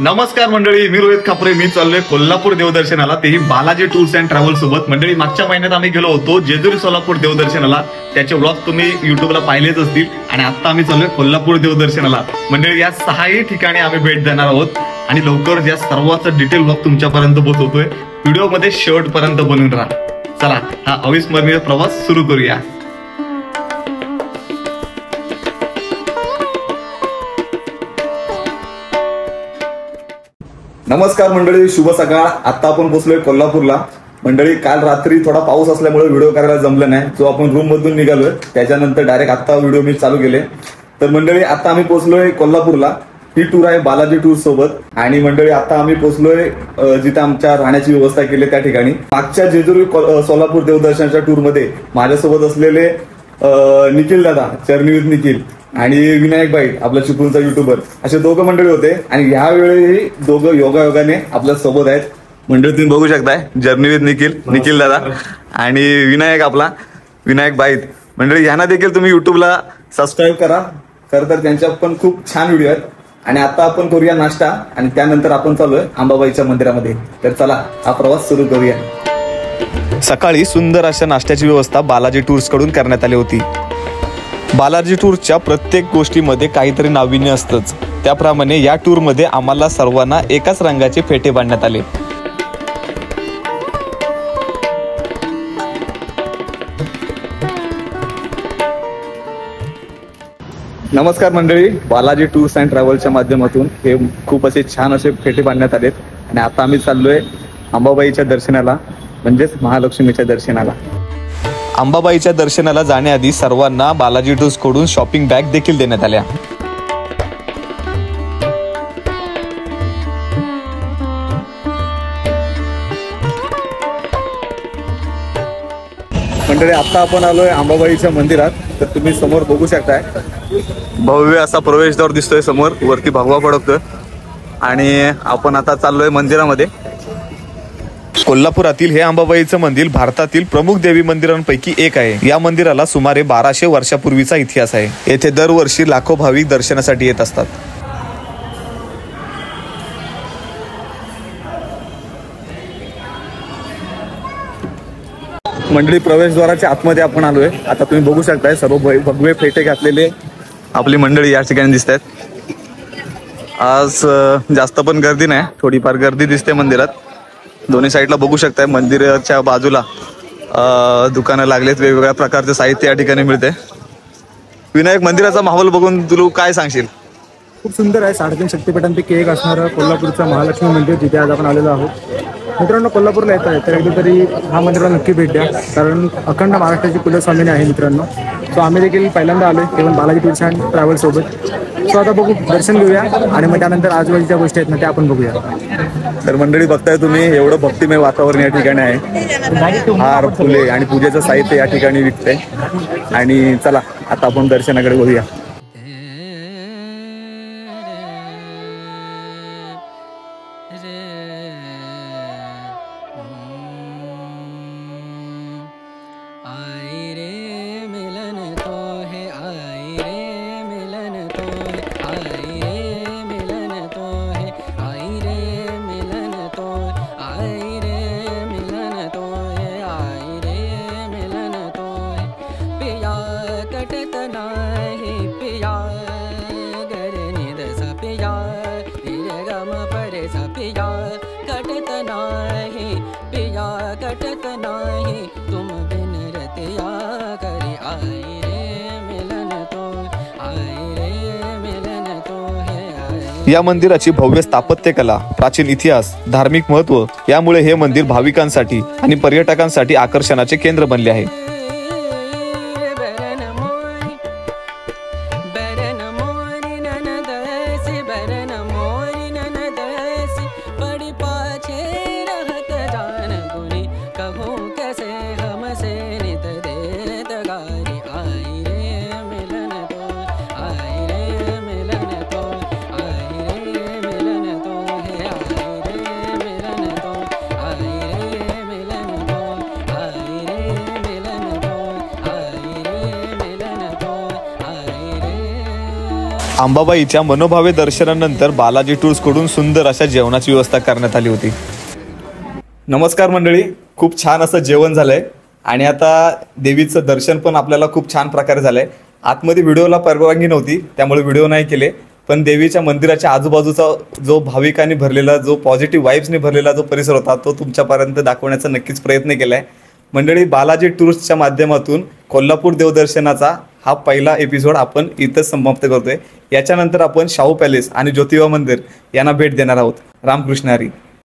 नमस्कार मंडळी, मी रोहित खापरे. मी चाललोय कोल्हापूर देवदर्शनाला, तेही बालाजी टूर्स अँड ट्रॅव्हल सोबत. मंडळी, मागच्या महिन्यात आम्ही गेलो होतो जेजुरी सोलापूर देवदर्शनाला. त्याचे व्लॉग तुम्ही युट्यूबला पाहिलेच असतील. आणि आता आम्ही चाललोय कोल्हापूर देवदर्शनाला. मंडळी, या 6ही ठिकाणी आम्ही भेट देणार आहोत आणि लवकरच या सर्वांचा डिटेल व्लॉग तुमच्यापर्यंत पोहोचवतोय. व्हिडिओमध्ये शेवटपर्यंत बनून राहा. चला, हा अविस्मरणीय प्रवास सुरू करूया. नमस्कार मंडळी, शुभ सकाळ. आता आपण पोहोचलोय कोल्हापूरला. मंडळी, काल रात्री थोडा पाऊस असल्यामुळे व्हिडिओ करायला जमलं नाही. जो आपण रूम मधून निघालोय त्याच्यानंतर डायरेक्ट आता व्हिडिओ मी चालू केले. तर मंडळी, आता आम्ही पोहोचलोय कोल्हापूरला. ही टूर आहे बालाजी टूर्स सोबत. आणि मंडळी, आता आम्ही पोहोचलोय जिथे आमच्या राहण्याची व्यवस्था केली त्या ठिकाणी. मागच्या जेजुरी सोलापूर देवदर्शनाच्या टूर मध्ये माझ्यासोबत असलेले निखिल दादा, जर्नी विथ निखिल, आणि विनायक भाई, आपला चिपळूणचा युट्यूबर, असे दोघं मंडळी होते. आणि यावेळी दोघं योगायोगाने आपल्या सोबत आहेत. मंडळी तुम्ही बघू शकताय, जर्नी विथ निखिल दादा आणि विनायक, आपला विनायक भाई. मंडळी, यांना देखील तुम्ही युट्यूबला सबस्क्राईब करा. खरं तर त्यांच्या पण खूप छान व्हिडिओ आहेत. आणि आता आपण करूया नाश्ता आणि त्यानंतर आपण चालूय अंबाबाईच्या मंदिरामध्ये. तर चला, हा प्रवास सुरू करूया. सकाळी सुंदर अशा नाश्त्याची व्यवस्था बालाजी टूर्स कडून करण्यात आली होती. बालाजी टूरच्या प्रत्येक गोष्टीमध्ये काहीतरी नाविन्य असतंच. त्याप्रमाणे या टूरमध्ये आम्हाला सर्वांना एकाच रंगाचे फेटे बांधण्यात आले. नमस्कार मंडळी, बालाजी टूर्स अँड ट्रॅव्हलच्या माध्यमातून हे खूप असे छान असे फेटे बांधण्यात आलेत. आणि आता आम्ही चाललोय अंबाबाईच्या दर्शनाला, म्हणजेच महालक्ष्मीच्या दर्शनाला. अंबाबाईच्या दर्शनाला जाण्याआधी सर्वांना बालाजी टूर्स कडून शॉपिंग बॅग देखील देण्यात आल्या. मंडळी, आता आपण आलोय अंबाबाईच्या मंदिरात. तर तुम्ही समोर बघू शकताय, भव्य असा प्रवेशद्वार दिसतोय समोर. वरती भगवा फडकतोय. आणि आपण आता चाललोय मंदिरामध्ये. कोल्हापुरातील हे अंबाबाईचं मंदिर भारतातील प्रमुख देवी मंदिरांपैकी एक आहे. या मंदिराला सुमारे 1200 वर्षापूर्वीचा इतिहास आहे. येथे दरवर्षी लाखो भाविक दर्शनासाठी येत असतात. मंडळी, प्रवेशद्वाराच्या आतमध्ये आपण आलोय. आता तुम्ही बघू शकताय, सर्व भगवे फेटे घातलेले आपली मंडळी या ठिकाणी दिसत आहेत. आज जास्त पण गर्दी नाही, थोडीफार गर्दी दिसते मंदिरात. दोन्ही साईडला बघू शकताय, मंदिराच्या बाजूला दुकानं लागलेत. वेगवेगळ्या प्रकारचे साहित्य या ठिकाणी मिळते. विनायक, मंदिराचा माहोल बघून तू काय सांगशील? खूप सुंदर आहे. 3.5 शक्तिपीठांपैकी एक असणारं कोल्हापूरचं महालक्ष्मी मंदिर, जिथे आज आपण आलेलो आहोत. मित्रांनो, कोल्हापूरला येत आहे तर एकदा तरी हा मंदिराला नक्की भेट द्या, कारण अखंड महाराष्ट्राची कुलस्वामिनी आहे मित्रांनो. सो आम्ही देखील पहिल्यांदा आलोय केवळ बालाजी टूर्स अँड ट्रॅव्हल सोबत. सो आता बघू, दर्शन घेऊया आणि मग त्यानंतर आजूबाजूच्या गोष्टी आहेत ना त्या आपण बघूया. तर मंडळी, बघताय तुम्ही, एवढं भक्तिमय वातावरण या ठिकाणी आहे. हार, फुले आणि पूजेचं साहित्य या ठिकाणी विकतंय. आणि चला, आता आपण दर्शनाकडे बघूया. या मंदिराची भव्य स्थापत्यकला, प्राचीन इतिहास, धार्मिक महत्व यामुळे हे मंदिर भाविकांसाठी आणि पर्यटकांसाठी आकर्षणाचे केंद्र बनले आहे. अंबाबाईच्या मनोभावे दर्शनानंतर बालाजी टूर्सकडून सुंदर अशा जेवणाची व्यवस्था करण्यात आली होती. नमस्कार मंडळी, खूप छान असं जेवण झालंय आणि आता देवीचं दर्शन पण आपल्याला खूप छान प्रकारे झालंय. आतमध्ये व्हिडिओला परवानगी नव्हती त्यामुळे व्हिडिओ नाही केले, पण देवीच्या मंदिराच्या आजूबाजूचा जो भाविकांनी भरलेला, जो पॉझिटिव्ह वाईब्सने भरलेला जो परिसर होता तो तुमच्यापर्यंत दाखवण्याचा नक्कीच प्रयत्न केला आहे. मंडळी, बालाजी टूर्सच्या माध्यमातून कोल्हापूर देवदर्शनाचा हा पहिला एपिसोड आपण इथंच समाप्त करतोय. याच्यानंतर आपण शाहू पॅलेस आणि ज्योतिबा मंदिर यांना भेट देणार आहोत. रामकृष्ण हरी.